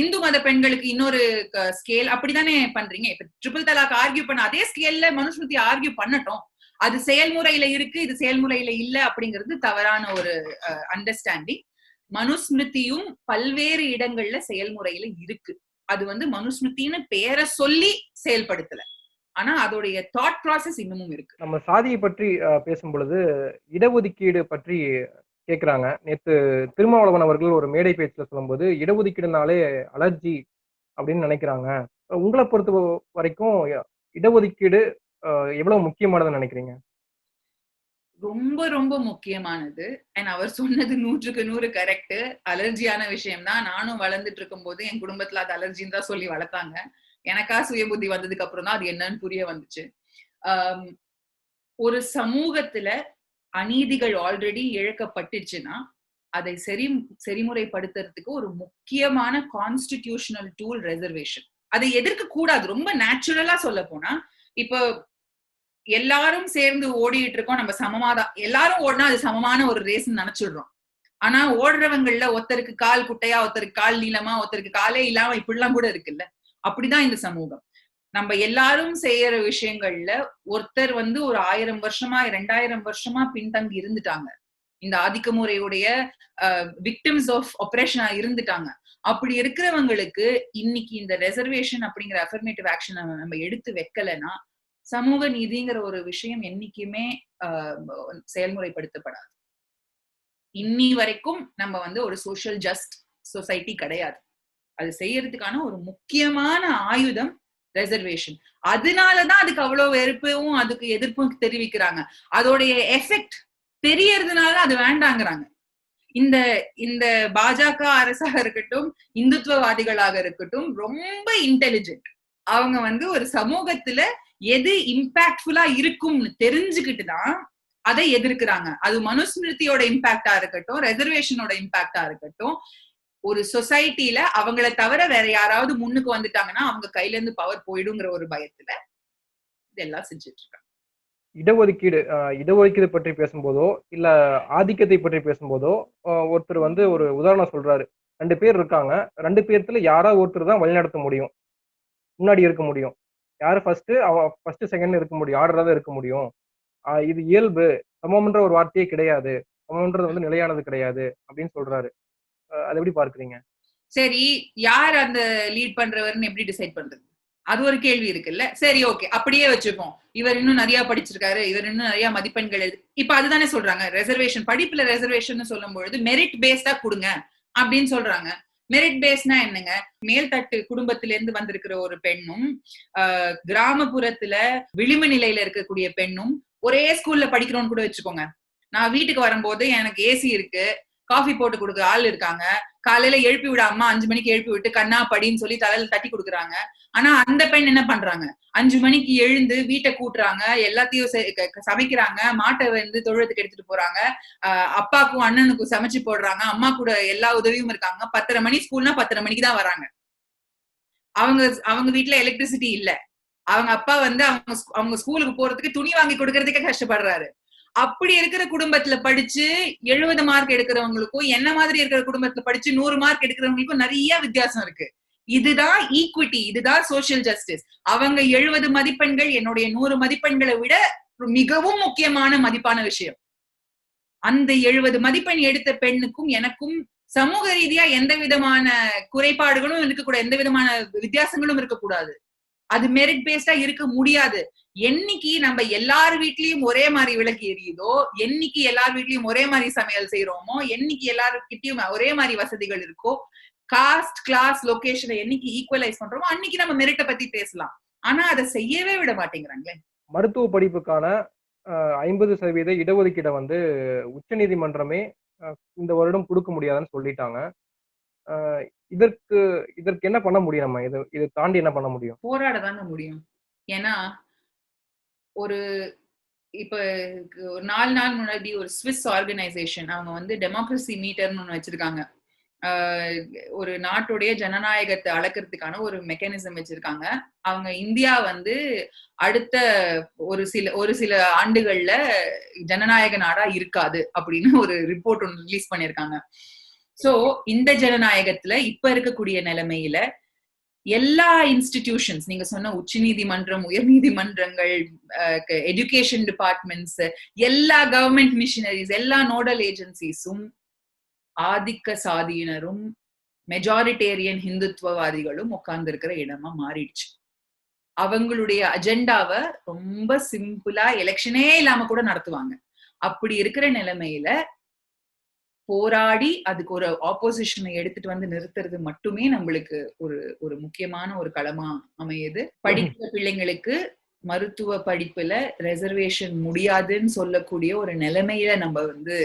இந்து மத பெண்களுக்கு இன்னொரு ஸ்கேல், அப்படித்தானே பண்றீங்க. இப்ப ட்ரிபிள் தலாக் ஆர்கியூ பண்ண அதே ஸ்கேல்ல மனுஸ்மிருதி ஆர்கியூ பண்ணட்டும். அது செயல்முறையில இருக்கு, இது செயல்முறையில இல்ல அப்படிங்கிறது தவறான ஒரு அண்டர்ஸ்டாண்டிங். மனுஸ்மிருதியும் பல்வேறு இடங்கள்ல செயல்முறையில இருக்கு. அது வந்து மனுஸ்மிருதின்னு பேரை சொல்லி செயல்படுத்தல, ஆனா அதோடைய தாட் ப்ராசஸ் இன்னமும் இருக்கு. நம்ம சாதியை பற்றி பேசும் பொழுது இடஒதுக்கீடு பற்றி கேட்கிறாங்க. நேத்து திருமாவளவன் அவர்கள் ஒரு மேடை பேச்சுல சொல்லும்போது இடஒதுக்கீடுனாலே அலர்ஜி அப்படின்னு நினைக்கிறாங்க. உங்களை பொறுத்த வரைக்கும் இடஒதுக்கீடு எவ்வளவு முக்கியமானதுன்னு நினைக்கிறீங்க? ரொம்ப ரொம்ப முக்கியமானது. அண்ட் அவர் சொன்னது 100க்கு 100 கரெக்ட். அலர்ஜியான விஷயம் தான். நானும் வளர்ந்துட்டு இருக்கும் போது என் குடும்பத்துல அது அலர்ஜின்னு தான் சொல்லி வளர்த்தாங்க. எனக்கா சுய புத்தி வந்ததுக்கு அப்புறம் தான் அது என்னன்னு புரிய வந்துச்சு. ஒரு சமூகத்துல அநீதிகள் ஆல்ரெடி இழக்கப்பட்டுச்சுன்னா அதை செறிமுறைப்படுத்துறதுக்கு ஒரு முக்கியமான கான்ஸ்டிடியூஷனல் டூல் ரெசர்வேஷன். அதை எதிர்க்க கூடாது. ரொம்ப நேச்சுரலா சொல்ல போனா, இப்போ எல்லாரும் சேர்ந்து ஓடிட்டு இருக்கோம், நம்ம சமமாதான் எல்லாரும் ஓடினா அது சமமான ஒரு ரேஸ் நினைச்சிடுறோம். ஆனா ஓடுறவங்கள்ல ஒருத்தருக்கு கால் குட்டையா, ஒருத்தருக்கு கால் நீளமா, ஒருத்தருக்கு காலே இல்லாம இப்படிலாம் கூட இருக்குல்ல. அப்படிதான் இந்த சமூகம். நம்ம எல்லாரும் செய்யற விஷயங்கள்ல ஒருத்தர் வந்து ஒரு 1000 வருஷமா 2000 வருஷமா பின்தங்கி இருந்துட்டாங்க. இந்த ஆதிக்க முறையுடைய விக்டிம்ஸ் ஆஃப் ஆபரேஷனா இருந்துட்டாங்க. அப்படி இருக்கிறவங்களுக்கு இன்னைக்கு இந்த ரெசர்வேஷன் அப்படிங்கிற அஃபர்மேட்டிவ் ஆக்ஷனை நம்ம எடுத்து வைக்கலன்னா சமூக நீதிங்கிற ஒரு விஷயம் என்னைக்குமே செயல்முறைப்படுத்தப்படாது. இன்னி வரைக்கும் நம்ம வந்து ஒரு சோஷியல் ஜஸ்ட் சொசைட்டி கிடையாது. அது செய்யறதுக்கான ஒரு முக்கியமான ஆயுதம் ரெசர்வேஷன். அதனாலதான் அதுக்கு அவ்வளவு வெறுப்பும் அதுக்கு எதிர்ப்பும் தெரிவிக்கிறாங்க. அதோடைய எஃபெக்ட் தெரியறதுனால அது வேண்டாங்கிறாங்க. இந்த பாஜக அரசாக இருக்கட்டும், இந்துத்துவவாதிகளாக இருக்கட்டும், ரொம்ப இன்டெலிஜென்ட். அவங்க வந்து ஒரு சமூகத்துல எது இம்பாக்ட்ஃபுல்லா இருக்கும்னு தெரிஞ்சுக்கிட்டுதான் அதை எதிர்க்கிறாங்க. அது மனுஸ்மிருதியோட இம்பாக்டா இருக்கட்டும், ரெசர்வேஷனோட இம்பாக்டா இருக்கட்டும், ஒரு சொசைட்டில அவங்கள தவிர வேற யாராவது முன்னுக்கு வந்துட்டாங்கன்னா அவங்க கையில இருந்து பவர் போயிடுங்கிற ஒரு பயத்துல இதெல்லாம் செஞ்சுட்டு இருக்காங்க. இடஒதுக்கீடு பற்றி பேசும்போதோ இல்ல ஆதிக்கத்தை பற்றி பேசும்போதோ ஒருத்தர் வந்து ஒரு உதாரணம் சொல்றாரு. 2 பேர் இருக்காங்க. 2 பேர்த்துல யாராவது ஒருத்தர் தான் வழிநடத்த முடியும், முன்னாடி இருக்க முடியும். யாரு ஃபர்ஸ்ட் செகண்ட் இருக்க முடியும், ஆர்டரா இருக்க முடியும். இது இயல்பு, சமம்ன்ற ஒரு வார்த்தையே கிடையாது, சமம்ன்றது வந்து நிலையானது கிடையாது அப்படின்னு சொல்றாரு. அதை எப்படி பார்க்கறீங்க? சரி, யார் அந்த லீட் பண்றவர்னு எப்படி டிசைட் பண்றது? அது ஒரு கேள்வி இருக்குல்ல. சரி, ஓகே, அப்படியே வச்சுப்போம். இவர் இன்னும் நிறைய படிச்சிருக்காரு, இவர் இன்னும் நிறைய மதிப்பெண்கள் இப்ப அதுதானே சொல்றாங்க. ரிசர்வேஷன், படிப்புல ரிசர்வேஷன் சொல்லும் பொழுது மெரிட் பேஸ்டா கொடுங்க அப்படின்னு சொல்றாங்க. மெரிட் பேஸ்னா என்னங்க? மேல்தட்டு குடும்பத்தில இருந்து வந்திருக்கிற ஒரு பெண்ணும் கிராமப்புறத்துல விளிம்பு நிலையில இருக்கக்கூடிய பெண்ணும் ஒரே ஸ்கூல்ல படிக்கிறோம்னு கூட வச்சுக்கோங்க. நான் வீட்டுக்கு வரும்போது எனக்கு ஏசி இருக்கு, காஃபி போட்டு கொடுக்குற ஆள் இருக்காங்க, காலையில எழுப்பி விட அம்மா 5 மணிக்கு எழுப்பி விட்டு கண்ணா படின்னு சொல்லி தலையில தட்டி கொடுக்குறாங்க. ஆனா அந்த பெண் என்ன பண்றாங்க? 5 மணிக்கு எழுந்து வீட்டை கூட்டுறாங்க, எல்லாத்தையும் சமைக்கிறாங்க, மாட்டை வந்து தொழுவத்துக்கு எடுத்துட்டு போறாங்க, அப்பாக்கும் அண்ணனுக்கும் சமைச்சு போடுறாங்க, அம்மா கூட எல்லா உதவியும் இருக்காங்க. 10:30 மணி ஸ்கூல்னா 10:30 மணிக்கு தான் வராங்க. அவங்க வீட்டுல எலக்ட்ரிசிட்டி இல்ல. அவங்க அப்பா வந்து அவங்க ஸ்கூலுக்கு போறதுக்கு துணி வாங்கி கொடுக்கறதுக்கே கஷ்டப்படுறாரு. அப்படி இருக்கிற குடும்பத்துல படிச்சு 70 மார்க் எடுக்கிறவங்களுக்கும் என்ன மாதிரி இருக்கிற குடும்பத்துல படிச்சு 100 மார்க் எடுக்கிறவங்களுக்கும் நிறைய வித்தியாசம் இருக்கு. இதுதான் ஈக்விட்டி, இதுதான் சோசியல் ஜஸ்டிஸ். அவங்க 70 மதிப்பெண்கள் என்னுடைய 100 மதிப்பெண்களை விட மிகவும் முக்கியமான மதிப்பான விஷயம். அந்த 70 மதிப்பெண் எடுத்த பெண்ணுக்கும் எனக்கும் சமூக ரீதியா எந்த விதமான குறைபாடுகளும் இருக்கக்கூடாது, எந்த விதமான வித்தியாசங்களும் இருக்கக்கூடாது. அது மெரிட் பேஸ்டா இருக்க முடியாது. என்னைக்கு நம்ம எல்லார் வீட்லயும் ஒரே மாதிரி விளக்கு எரியுதோ, என்னைக்கு எல்லார் வீட்லயும் ஒரே மாதிரி சமையல் செய்யறோமோ, என்னைக்கு எல்லாருக்கிட்டையும் ஒரே மாதிரி வசதிகள் இருக்கோ, காஸ்ட், கிளாஸ், லொகேஷனை என்னைக்கு ஈக்குவலைஸ் பண்றோமோ அன்னைக்கு நம்ம மெரிட்டை பத்தி பேசலாம். ஆனா அதை செய்யவே விட மாட்டேங்கிறாங்களே. மருத்துவ படிப்புக்கான 50% இடஒதுக்கீடை வந்து உச்சநீதிமன்றமே இந்த வருடம் கொடுக்க முடியாதுன்னு சொல்லிட்டாங்க. இதற்கு என்ன பண்ண முடியும்? நம்ம இதை தாண்டி என்ன பண்ண முடியும்? போராட தாங்க முடியும். ஏன்னா இப்ப ஒரு 4 நாள் முன்னாடி ஒரு ஸ்விஸ் ஆர்கனைசேஷன் அவங்க வந்து டெமோக்ரஸி மீட்டர்னு ஒண்ணு வச்சிருக்காங்க. ஒரு நாட்டுடைய ஜனநாயகத்தை அளக்கிறதுக்கான ஒரு மெக்கானிசம் வச்சிருக்காங்க. அவங்க இந்தியா வந்து அடுத்த ஒரு சில ஆண்டுகள்ல ஜனநாயக நாடா இருக்காது அப்படின்னு ஒரு ரிப்போர்ட் ஒன்று ரிலீஸ் பண்ணிருக்காங்க. சோ இந்த ஜனநாயகத்துல இப்ப இருக்கக்கூடிய நிலைமையில எல்லா இன்ஸ்டிடியூஷன்ஸ், நீங்க சொன்ன உச்ச நீதிமன்றம், உயர் நீதிமன்றங்கள், எஜுகேஷன் டிபார்ட்மெண்ட்ஸ், எல்லா கவர்மெண்ட் மிஷினரிஸ், எல்லா நோடல் ஏஜென்சிஸும் ஆதிக்க சாதியினரும் மெஜாரிட்டேரியன் ஹிந்துத்துவவாதிகளும் உட்கார்ந்து இருக்கிற இடமா மாறிடுச்சு. அவங்களுடைய அஜெண்டாவை ரொம்ப சிம்பிளா எலெக்ஷனே இல்லாம கூட நடத்துவாங்க. அப்படி இருக்கிற நிலைமையில போராடி அதுக்கு ஒரு ஆப்போசிஷனை எடுத்துட்டு வந்து நிறுத்துறது மட்டுமே நம்மளுக்கு ஒரு முக்கியமான ஒரு களமா அமையுது. படிக்கிற பிள்ளைங்களுக்கு மருத்துவ படிப்புல ரிசர்வேஷன் முடியாதுன்னு சொல்லக்கூடிய ஒரு நிலைமையில நம்ம வந்து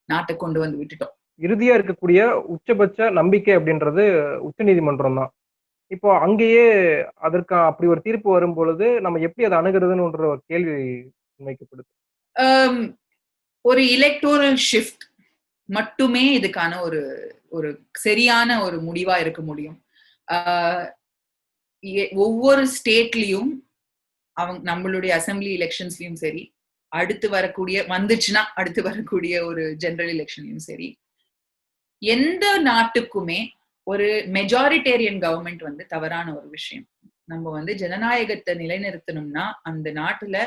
நாட்டை கொண்டு வந்து விட்டுட்டோம். இறுதியா இருக்கக்கூடிய உச்சபட்ச நம்பிக்கை அப்படின்றது உச்ச நீதிமன்றம் தான். இப்போ அங்கேயே அதற்கு அப்படி ஒரு தீர்ப்பு வரும் பொழுது நம்ம எப்படி அதை அணுகிறதுன்னு ஒரு கேள்வி முன்வைக்கப்படுது. ஒரு எலக்டோரல் ஷிஃப்ட் மட்டுமே இதுக்கான ஒரு சரியான ஒரு முடிவா இருக்க முடியும். ஒவ்வொரு ஸ்டேட்லயும் நம்மளுடைய அசம்பிளி எலெக்ஷன்ஸ்லயும் சரி, அடுத்து வரக்கூடிய ஒரு ஜெனரல் எலெக்ஷன்லயும் சரி, எந்த நாட்டுக்குமே ஒரு மெஜாரிட்டேரியன் கவர்மெண்ட் வந்து தவறான ஒரு விஷயம். நம்ம வந்து ஜனநாயகத்தை நிலைநிறுத்தணும்னா அந்த நாட்டுல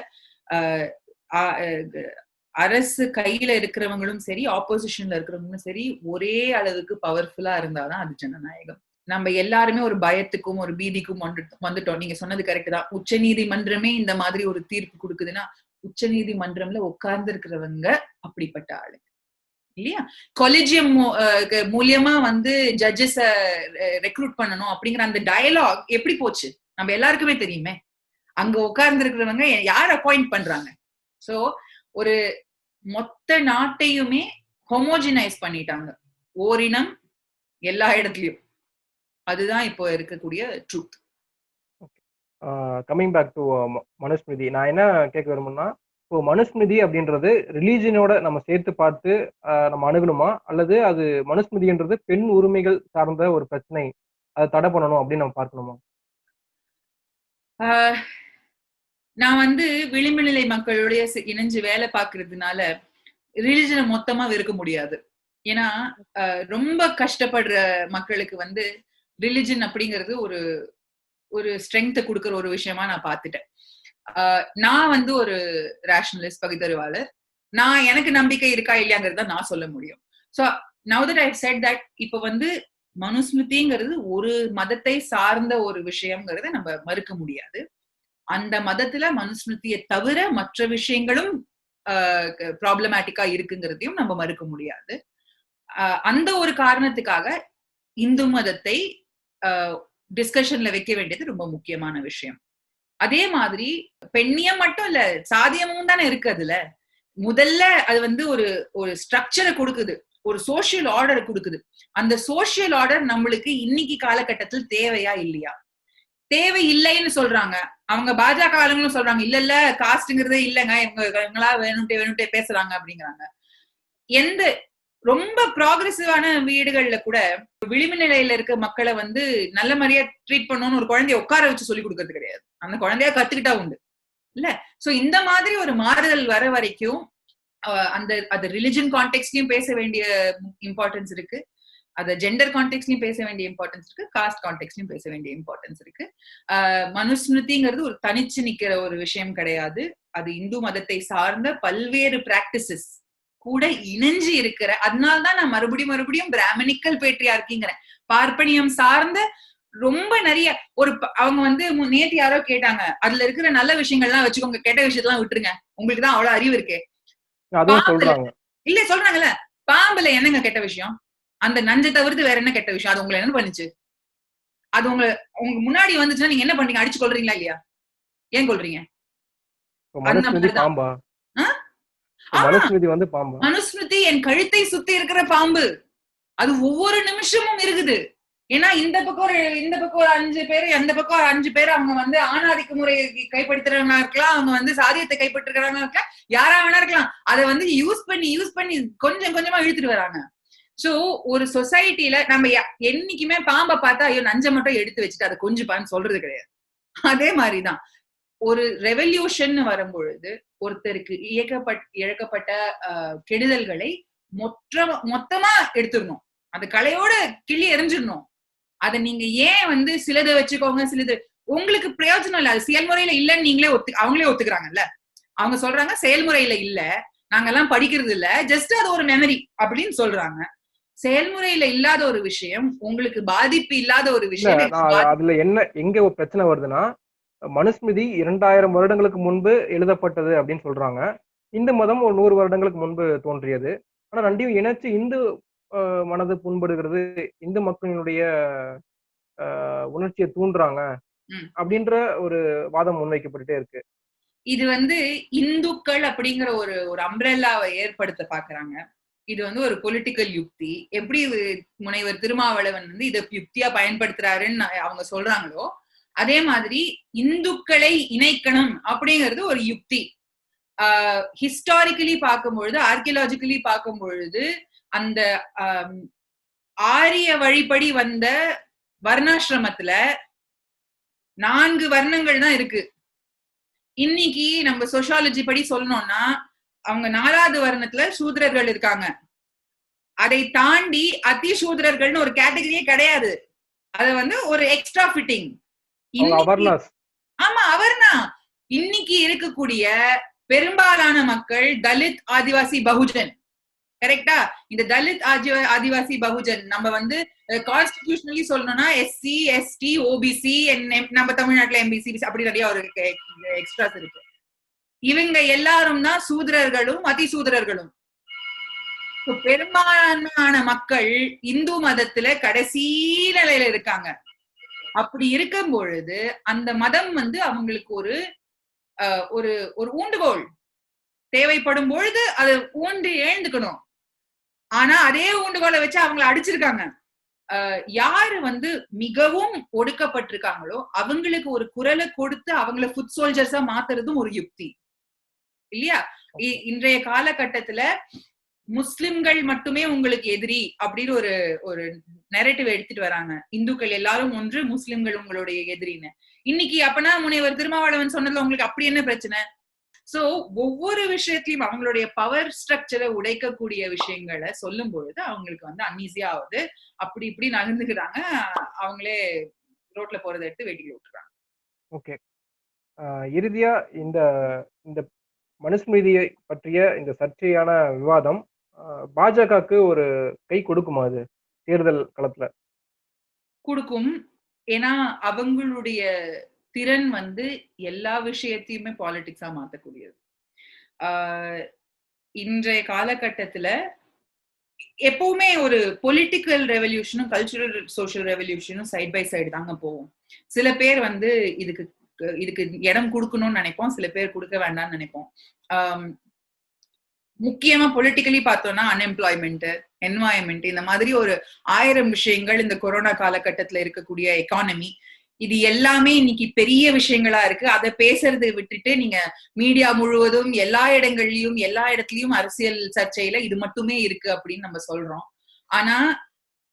அரசு கையில இருக்கிறவங்களும் சரி, ஆப்போசிஷன்ல இருக்கிறவங்களும் சரி, ஒரே அளவுக்கு பவர்ஃபுல்லா இருந்தாதான் அது ஜனநாயகம். நம்ம எல்லாருமே ஒரு பயத்துக்கும் ஒரு பீதிக்கும் வந்துட்டோம். நீங்க சொன்னது கரெக்ட் தான். உச்ச நீதிமன்றமே இந்த மாதிரி ஒரு தீர்ப்பு கொடுக்குதுன்னா உச்ச நீதிமன்றம்ல உட்கார்ந்து இருக்கிறவங்க அப்படிப்பட்ட ஆளு இல்லையா? கொலிஜியம் மூலியமா வந்து ஜட்ஜஸ ரெக்ரூட் பண்ணணும் அப்படிங்கிற அந்த டயலாக் எப்படி போச்சு நம்ம எல்லாருக்குமே தெரியுமே. அங்க உட்கார்ந்து இருக்கிறவங்க யார் அப்பாயிண்ட் பண்றாங்க? சோ ஒரு மொத்த நாட்டையுமே ஹோமோஜினைஸ் பண்ணிட்டாங்க, ஓரினம் எல்லா இடத்துலயும். அதுதான் இப்போ இருக்கக்கூடிய truth. Coming back to Manusmriti, நான் என்ன கேட்க விரும்புனா, இப்போ மனுஸ்மிருதி அப்படின்றது ரிலீஜனோட நம்ம சேர்த்து பார்த்து நம்ம அணுகணுமா, அல்லது அது மனுஸ்மிருதின்றது பெண் உரிமைகள் சார்ந்த ஒரு பிரச்சனை, அதை தடை பண்ணணும் அப்படின்னு நம்ம பார்க்கணுமா? ஆஹ் நான் வந்து விளிம்பு நிலை மக்களுடைய இணைஞ்சு வேலை பார்க்கறதுனால ரிலிஜனை மொத்தமா வெறுக்க முடியாது. ஏன்னா ரொம்ப கஷ்டப்படுற மக்களுக்கு வந்து ரிலிஜன் அப்படிங்கிறது ஒரு ஒரு ஸ்ட்ரென்த்தை கொடுக்குற ஒரு விஷயமா நான் பார்த்துட்டேன். நான் வந்து ஒரு ரேஷனலிஸ்ட், பகுத்தறிவாளர். நான் எனக்கு நம்பிக்கை இருக்கா இல்லையாங்கிறத நான் சொல்ல முடியும். So now that I set that இப்ப வந்து மனுஸ்மிருதிங்கிறது ஒரு மதத்தை சார்ந்த ஒரு விஷயம்ங்கிறத நம்ம மறுக்க முடியாது. அந்த மதத்துல மனுஸ்மிருதியை தவிர மற்ற விஷயங்களும் ப்ராப்ளமேட்டிக்கா இருக்குங்கிறதையும் நம்ம மறுக்க முடியாது. அந்த ஒரு காரணத்துக்காக இந்து மதத்தை டிஸ்கஷன்ல வைக்க வேண்டியது ரொம்ப முக்கியமான விஷயம். அதே மாதிரி பெண்ணியம் மட்டும் இல்ல, சாதியமும் தானே இருக்கு. அதுல முதல்ல அது வந்து ஒரு ஒரு ஸ்ட்ரக்சரை கொடுக்குது, ஒரு சோசியல் ஆர்டர் கொடுக்குது. அந்த சோசியல் ஆர்டர் நம்மளுக்கு இன்னைக்கு காலகட்டத்தில் தேவையா இல்லையா? தேவை இல்லைன்னு சொல்றாங்க அவங்க. பாஜக ஆளுங்களும் சொல்றாங்க இல்ல இல்ல காஸ்ட்ங்கிறதே இல்லைங்க, இவங்களா வேணும்ட்டே பேசுறாங்க அப்படிங்கிறாங்க. எந்த ரொம்ப ப்ராக்ரெசிவான வீடுகள்ல கூட விளிம்பு நிலையில இருக்க மக்களை வந்து நல்ல மாதிரியா ட்ரீட் பண்ணணும்னு ஒரு குழந்தைய உட்கார வச்சு சொல்லி கொடுக்கறது கிடையாது. அந்த குழந்தைய கத்துக்கிட்டா உண்டு இல்ல. சோ இந்த மாதிரி ஒரு மாறுதல் வர வரைக்கும் அந்த ரிலிஜன் கான்டெக்ட்லயும் பேச வேண்டிய இம்பார்ட்டன்ஸ் இருக்கு, அத ஜெண்டர் கான்டெக்ட்லயும் பேச வேண்டிய இம்பார்ட்டன்ஸ் இருக்கு, காஸ்ட் கான்டெக்ட்லயும் பேச வேண்டிய இம்பார்ட்டன்ஸ் இருக்கு. மனுஸ்மிருதிங்கிறது ஒரு தனிச்சு நிக்கிற ஒரு விஷயம் கிடையாது. அது இந்து மதத்தை சார்ந்த பல்வேறு பிராக்டிசஸ் கூட இணைஞ்சு இருக்கிற. அதனால்தான் நான் மறுபடியும் பிராமணிக்கல் பேட்ரியார்க்கிங்கிறேன். பார்ப்பனியம் சார்ந்த ரொம்ப நிறைய ஒரு அவங்க வந்து நேத்து யாரோ கேட்டாங்க, அதுல இருக்கிற நல்ல விஷயங்கள்லாம் வச்சுக்கோங்க, கெட்ட விஷயத்தெல்லாம் விட்டுருங்க, உங்களுக்கு தான் அவ்வளவு அறிவு இருக்கே. இல்ல சொல்றாங்கல்ல, பாம்புல என்னங்க கெட்ட விஷயம்? அந்த நஞ்சை தவிர்த்து வேற என்ன கெட்ட விஷயம்? அது உங்களை என்ன பண்ணுச்சு? அது உங்க முன்னாடி வந்துச்சுன்னா நீங்க என்ன பண்ணீங்க? அடிச்சு கொள்றீங்களா இல்லையா? ஏன் கொள்றீங்க? மனுஸ்மிருதி என் கழுத்தை சுத்தி இருக்கிற பாம்பு. அது ஒவ்வொரு நிமிஷமும் இருக்குது. ஏன்னா இந்த பக்கம் ஒரு 5 பேரு, அந்த பக்கம் 5 பேர் அவங்க வந்து ஆணாதிக்க முறையை கைப்படுத்துறவங்க இருக்கலாம், அவங்க வந்து சாதியத்தை கைப்பற்றுறவங்க இருக்கலாம், யாரா வேணா இருக்கலாம். அதை வந்து யூஸ் பண்ணி கொஞ்சம் கொஞ்சமா இழுத்துட்டு வராங்க. சோ ஒரு சொசைட்டில நம்ம என்னைக்குமே பாம்பை பார்த்தா ஐயோ நஞ்சை மட்டும் எடுத்து வச்சுட்டு அதை கொஞ்சம் பான்னு சொல்றது கிடையாது. அதே மாதிரிதான் ஒரு ரெவல்யூஷன் வரும்பொழுது ஒருத்தருக்கு இழக்கப்பட்ட கெடுதல்களை மொத்தமா எடுத்துடணும், அது கலையோட கிள்ளி எரிஞ்சிடணும். அதை நீங்க ஏன் வந்து சிலதை வச்சுக்கோங்க, சிலது உங்களுக்கு பிரயோஜனம் இல்ல, அது செயல்முறையில இல்லன்னு நீங்களே அவங்களே ஒத்துக்கிறாங்கல்ல. அவங்க சொல்றாங்க செயல்முறையில இல்ல, நாங்கெல்லாம் படிக்கிறது இல்ல, ஜஸ்ட் அது ஒரு மெமரி அப்படின்னு சொல்றாங்க. செயல்முறையில இல்லாத ஒரு விஷயம், உங்களுக்கு பாதிப்பு இல்லாத ஒரு விஷயம். அதுல என்ன எங்க ஒரு பிரச்சனை வருதுன்னா, மனுஸ்மிருதி 2000 வருடங்களுக்கு முன்பு எழுதப்பட்டது அப்படின்னு சொல்றாங்க. இந்து மதம் ஒரு 100 வருடங்களுக்கு முன்பு தோன்றியது. ஆனா ரெண்டையும் இணைச்சு இந்து மனது புண்படுகிறது, இந்து மக்களினுடைய உணர்ச்சியை தூண்டுறாங்க அப்படின்ற ஒரு வாதம் முன்வைக்கப்பட்டுட்டே இருக்கு. இது வந்து இந்துக்கள் அப்படிங்கிற ஒரு அம்ப்ரெல்லாவை ஏற்படுத்த பாக்குறாங்க. இது வந்து ஒரு பொலிட்டிக்கல் யுக்தி. எப்படி முனைவர் திருமாவளவன் வந்து இதை யுக்தியா பயன்படுத்துறாருன்னு அவங்க சொல்றாங்களோ, அதே மாதிரி இந்துக்களை இணைக்கணும் அப்படிங்கிறது ஒரு யுக்தி. ஹிஸ்டாரிக்கலி பார்க்கும்பொழுது, ஆர்கியலாஜிக்கலி பார்க்கும்பொழுது, அந்த ஆரிய வழிபடி வந்த வர்ணாசிரமத்துல 4 வர்ணங்கள் தான் இருக்கு. இன்னைக்கு நம்ம சோசியாலஜி படி சொல்லணும்னா அவங்க 4வது வர்ணத்துல சூத்திரர்கள் இருக்காங்க. அதை தாண்டி அதி சூத்திரர்கள்னு ஒரு கேட்டகரியே கிடையாது. அது வந்து ஒரு எக்ஸ்ட்ரா ஃபிட்டிங். ஆமா, அவர்னா இன்னைக்கு இருக்கக்கூடிய பெரும்பாலான மக்கள் தலித், ஆதிவாசி, பகுஜன். கரெக்டா? இந்த தலித், ஆதிவாசி, பகுஜன் நம்ம வந்து கான்ஸ்டிடியூஷனலி சொல்லணும்னா எஸ்சி, எஸ்டி, ஓபிசி, நம்ம தமிழ்நாட்டுல எம்பிசி அப்படி நிறைய ஒரு எக்ஸ்ட்ராஸ் இருக்கு. இவங்க எல்லாரும் தான் சூத்திரர்களும் அதி சூத்திரர்களும். பெரும்பாலான மக்கள் இந்து மதத்துல கடைசி நிலையில இருக்காங்க. அப்படி இருக்கும் பொழுது அந்த மதம் வந்து அவங்களுக்கு ஒரு ஒரு ஊண்டுகோல் தேவைப்படும் பொழுது அதை ஊன்றி எழுந்துக்கணும். ஆனா அதே ஊண்டுகோலை வச்சு அவங்களை அடிச்சிருக்காங்க. யாரு வந்து மிகவும் ஒடுக்கப்பட்டிருக்காங்களோ அவங்களுக்கு ஒரு குரலை கொடுத்து அவங்கள ஃபுட் சோல்ஜர்ஸா மாத்துறதும் ஒரு யுக்தி. இல்லையா? இன்றைய காலகட்டத்துல முஸ்லிம்கள் மட்டுமே உங்களுக்கு எதிரி அப்படின்னு ஒரு ஒரு நெரேட்டிவ் எடுத்துட்டு வராங்க. இந்துக்கள் எல்லாரும் ஒன்று, முஸ்லிம்கள் உங்களுடைய எதிரின்னு. இன்னைக்கு அப்பனா முனைவர் திருமாவளவன் சொன்னதுல உங்களுக்கு அப்படி என்ன பிரச்சனை? சோ ஒவ்வொரு விஷயத்திலயும் அவங்களுடைய பவர் ஸ்ட்ரக்சரை உடைக்கக்கூடிய விஷயங்களை சொல்லும் பொழுது அவங்களுக்கு வந்து அன்ஈஸியா ஆகுது. அப்படி இப்படி நகர்ந்துக்கிறாங்க, அவங்களே ரோட்ல போறதை எடுத்து வெட்டில விட்டுறாங்க. ஓகே, இறுதியா இந்த இந்த மனுஸ்மிருதியை பற்றிய இந்த சர்ச்சையான விவாதம் பாஜகவுக்கு ஒரு கை கொடுக்குமா அது தேர்தல் களத்துல? கொடுக்கும். ஏன்னா அவங்களுடைய திறன் வந்து எல்லா விஷயத்தையுமே பாலிடிக்ஸா மாத்தக்கூடியது. இன்றைய காலகட்டத்துல எப்பவுமே ஒரு பொலிட்டிக்கல் ரெவல்யூஷனும் கல்ச்சுரல் சோஷியல் ரெவல்யூஷனும் சைட் பை சைடு தாங்க போகும். சில பேர் வந்து இதுக்கு இடம் கொடுக்கணும்னு நினைப்போம், சில பேர் கொடுக்க வேண்டாம்னு நினைப்போம். முக்கியமா பொலிட்டிக்கலி பார்த்தோம்னா அன்எம்ப்ளாய்மெண்ட், என்வாயன்மெண்ட், இந்த மாதிரி ஒரு 1000 விஷயங்கள் இந்த கொரோனா காலகட்டத்துல இருக்கக்கூடிய எக்கானமி, இது எல்லாமே இன்னைக்கு பெரிய விஷயங்களா இருக்கு. அதை பேசுறது விட்டுட்டு நீங்க மீடியா முழுவதும் எல்லா இடத்துலயும் அரசியல் சர்ச்சையில இது மட்டுமே இருக்கு அப்படின்னு நம்ம சொல்றோம். ஆனா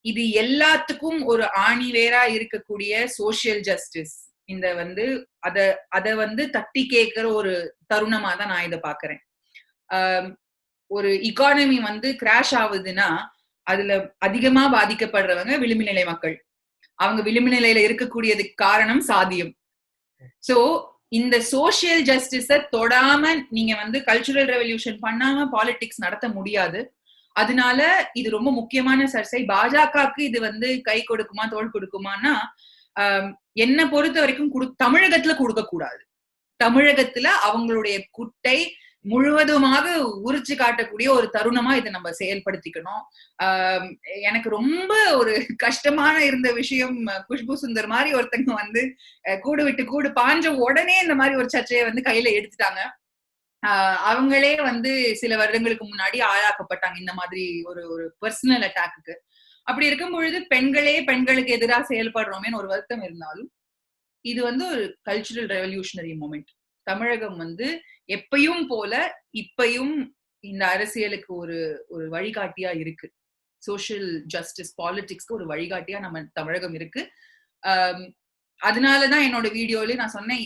இது எல்லாத்துக்கும் ஒரு ஆணி வேரா இருக்கக்கூடிய சோசியல் ஜஸ்டிஸ், இந்த வந்து அத வந்து தட்டி கேட்கிற ஒரு தருணமா தான் நான் இதை பாக்குறேன். ஒரு இக்கானமி வந்து கிராஷ் ஆகுதுன்னா அதுல அதிகமா பாதிக்கப்படுறவங்க விளிம்பு நிலை மக்கள். அவங்க விளிம்பு நிலையில இருக்கக்கூடியதுக்கு காரணம் சாதியம். சோ இந்த சோசியல் ஜஸ்டிஸ தொடாம நீங்க வந்து கல்ச்சுரல் ரெவல்யூஷன் பண்ணாம பாலிடிக்ஸ் நடத்த முடியாது. அதனால இது ரொம்ப முக்கியமான சர்ச்சை. பாஜகவுக்கு இது வந்து கை கொடுக்குமா தோள் கொடுக்குமான்னா என்ன பொறுத்த வரைக்கும் தமிழகத்துல கொடுக்க கூடாது. தமிழகத்துல அவங்களுடைய குட்டை முழுவதுமாக உரிச்சு காட்டக்கூடிய ஒரு தருணமா இதை நம்ம செயல்படுத்திக்கணும். எனக்கு ரொம்ப ஒரு கஷ்டமான இருந்த விஷயம், குஷ்பு சுந்தர் மாதிரி ஒருத்தங்க வந்து கூடு விட்டு கூடு பாஞ்ச உடனே இந்த மாதிரி ஒரு சர்ச்சையை வந்து கையில எடுத்துட்டாங்க. அவங்களே வந்து சில வருடங்களுக்கு முன்னாடி ஆளாக்கப்பட்டாங்க இந்த மாதிரி ஒரு பர்சனல் அட்டாக்கு. அப்படி இருக்கும் பொழுது பெண்களுக்கு எதிராக செயல்படுறோமேன்னு ஒரு வருத்தம் இருந்தாலும் இது வந்து ஒரு கல்ச்சுரல் ரெவல்யூஷனரி மூமெண்ட். தமிழகம் வந்து எப்பயும் போல இப்பயும் இந்த அரசியலுக்கு ஒரு வழிகாட்டியா இருக்கு. சோசியல் ஜஸ்டிஸ் பாலிடிக்ஸ்க்கு ஒரு வழிகாட்டியா நம்ம தமிழகம் இருக்கு. அதனாலதான் என்னோட வீடியோல நான் சொன்னேன்,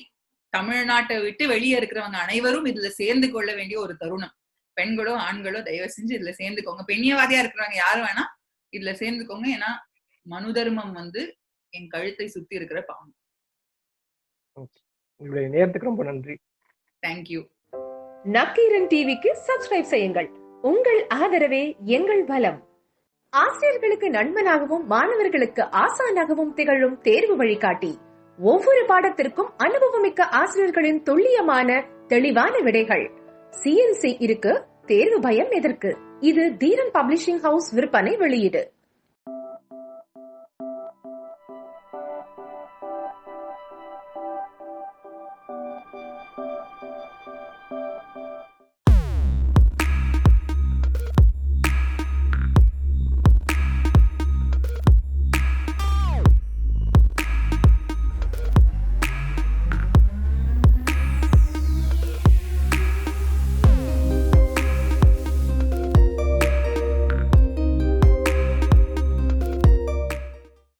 தமிழ்நாட்டை விட்டு வெளியே இருக்கிறவங்க அனைவரும் இதுல சேர்ந்து கொள்ள வேண்டிய ஒரு தருணம். பெண்களோ ஆண்களோ தயவு செஞ்சு இதுல சேர்ந்துக்கோங்க. பெண்ணியவாதியா இருக்கிறவங்க யாரும் வேணா இதுல சேர்ந்துக்கோங்க. ஏன்னா மனு தர்மம் வந்து என் கழுத்தை சுத்தி இருக்கிற பாம்பு. உங்களுடைய நேரத்துக்கு ரொம்ப நன்றி. தேங்க்யூ. நக்கீரன் டிவிக்கு சப்ஸ்கிரைப் செய்யுங்கள். உங்கள் ஆதரவே எங்கள் பலம். ஆசிரியர்களுக்கு நண்பனாகவும் மாணவர்களுக்கு ஆசானாகவும் திகழும் தேர்வு வழிகாட்டி. ஒவ்வொரு பாடத்திற்கும் அனுபவமிக்க ஆசிரியர்களின் துல்லியமான தெளிவான விடைகள். CNC இருக்கு, தேர்வு பயம் எதற்கு? இது தீரன் பப்ளிஷிங் ஹவுஸ் விற்பனை வெளியீடு.